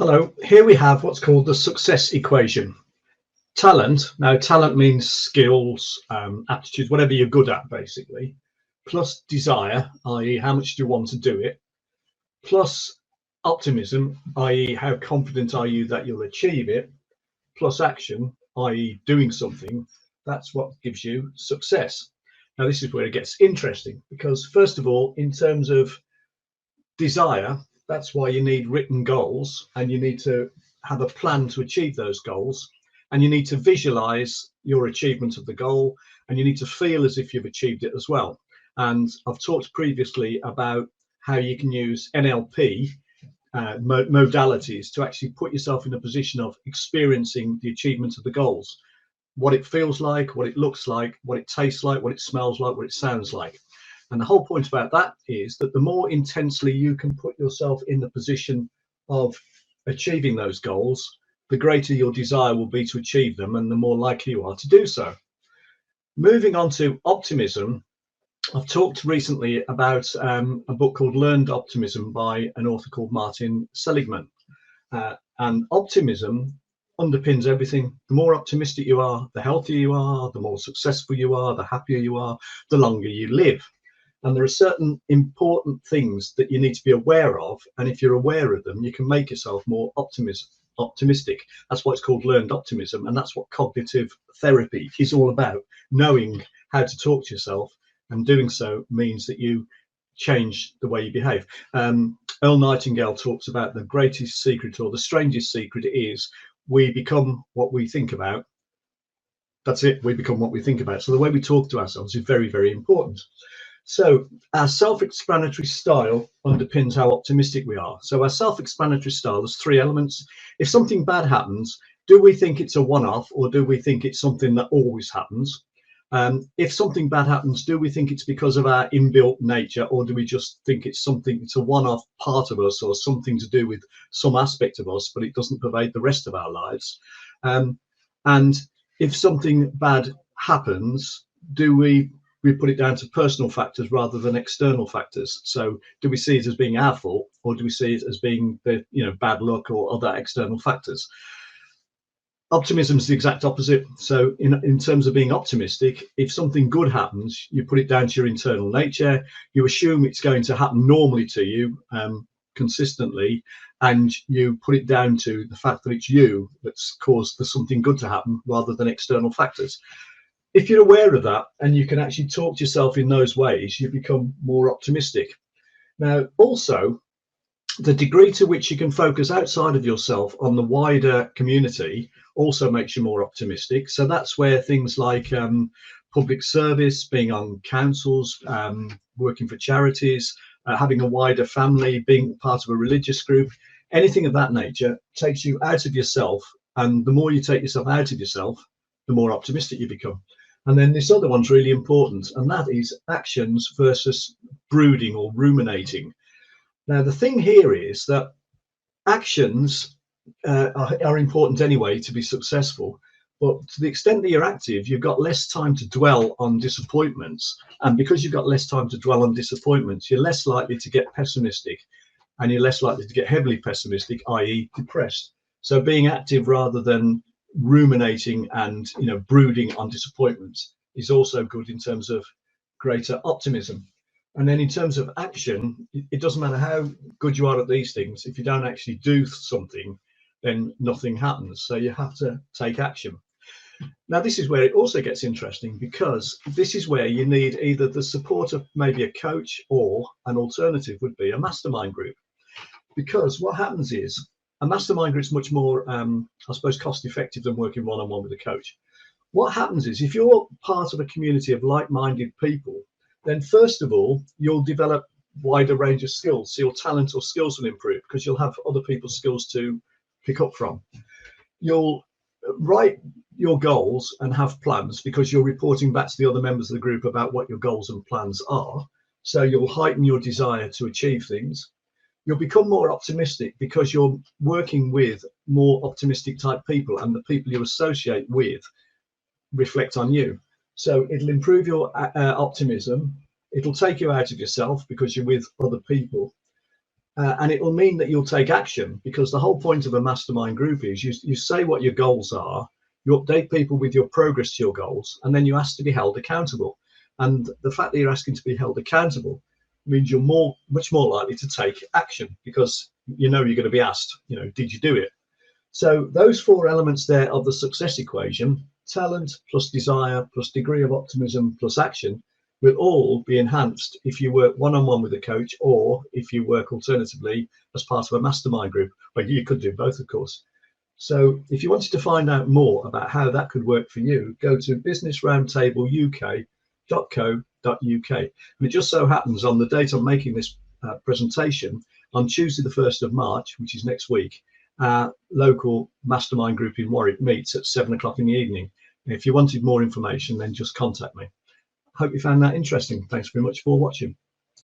Hello, here we have what's called the success equation. Talent, now talent means skills, aptitudes, whatever you're good at basically, plus desire, i.e. how much do you want to do it, plus optimism, i.e. how confident are you that you'll achieve it, plus action, i.e. doing something. That's what gives you success. Now this is where it gets interesting because first of all, in terms of desire, that's why you need written goals and you need to have a plan to achieve those goals, and you need to visualize your achievement of the goal, and you need to feel as if you've achieved it as well. And I've talked previously about how you can use NLP modalities to actually put yourself in a position of experiencing the achievement of the goals, what it feels like, what it looks like, what it tastes like, what it smells like, what it sounds like. And the whole point about that is that the more intensely you can put yourself in the position of achieving those goals, the greater your desire will be to achieve them and the more likely you are to do so. Moving on to optimism, I've talked recently about a book called Learned Optimism by an author called Martin Seligman. And optimism underpins everything. The more optimistic you are, the healthier you are, the more successful you are, the happier you are, the longer you live. And there are certain important things that you need to be aware of. And if you're aware of them, you can make yourself more optimistic. That's why it's called learned optimism. And that's what cognitive therapy is all about, knowing how to talk to yourself. And doing so means that you change the way you behave. Earl Nightingale talks about the greatest secret, or the strangest secret, is we become what we think about. That's it. We become what we think about. So the way we talk to ourselves is very, very important. So our self-explanatory style underpins how optimistic we are. So our self-explanatory style, there's three elements. If something bad happens, do we think it's a one-off, or do we think it's something that always happens? If something bad happens, do we think it's because of our inbuilt nature, or do we just think it's a one-off part of us, or something to do with some aspect of us, but it doesn't pervade the rest of our lives? And if something bad happens, do we put it down to personal factors rather than external factors? So do we see it as being our fault, or do we see it as being the bad luck or other external factors? Optimism is the exact opposite. So in terms of being optimistic, if something good happens, you put it down to your internal nature. You assume it's going to happen normally to you, consistently, and you put it down to the fact that it's you that's caused something good to happen rather than external factors. If you're aware of that and you can actually talk to yourself in those ways, you become more optimistic. Now, also, the degree to which you can focus outside of yourself on the wider community also makes you more optimistic. So that's where things like public service, being on councils, working for charities, having a wider family, being part of a religious group, anything of that nature takes you out of yourself. And the more you take yourself out of yourself, the more optimistic you become. And then this other one's really important, and that is actions versus brooding or ruminating. Now, the thing here is that actions are important anyway to be successful, but to the extent that you're active, you've got less time to dwell on disappointments. And because you've got less time to dwell on disappointments, you're less likely to get pessimistic, and you're less likely to get heavily pessimistic, i.e. depressed. So being active rather than ruminating and brooding on disappointments is also good in terms of greater optimism. And then in terms of action, it doesn't matter how good you are at these things. If you don't actually do something, then nothing happens. So you have to take action. Now, this is where it also gets interesting, because this is where you need either the support of maybe a coach, or an alternative would be a mastermind group. Because what happens is a mastermind group is much more, I suppose, cost effective than working one-on-one with a coach. What happens is, if you're part of a community of like-minded people, then first of all, you'll develop wider range of skills. So your talent or skills will improve because you'll have other people's skills to pick up from. You'll write your goals and have plans because you're reporting back to the other members of the group about what your goals and plans are. So you'll heighten your desire to achieve things. You'll become more optimistic because you're working with more optimistic type people, and the people you associate with reflect on you. So it'll improve your optimism. It'll take you out of yourself because you're with other people. And it will mean that you'll take action, because the whole point of a mastermind group is you say what your goals are, you update people with your progress to your goals, and then you ask to be held accountable. And the fact that you're asking to be held accountable means you're much more likely to take action, because you're going to be asked, did you do it? So those four elements there of the success equation, talent plus desire plus degree of optimism plus action, will all be enhanced if you work one-on-one with a coach, or if you work alternatively as part of a mastermind group. But you could do both, of course. So if you wanted to find out more about how that could work for you, go to businessroundtableuk.co.uk. And it just so happens on the date I'm making this presentation, on Tuesday, the 1st of March, which is next week, our local mastermind group in Warwick meets at 7 o'clock in the evening. And if you wanted more information, then just contact me. Hope you found that interesting. Thanks very much for watching.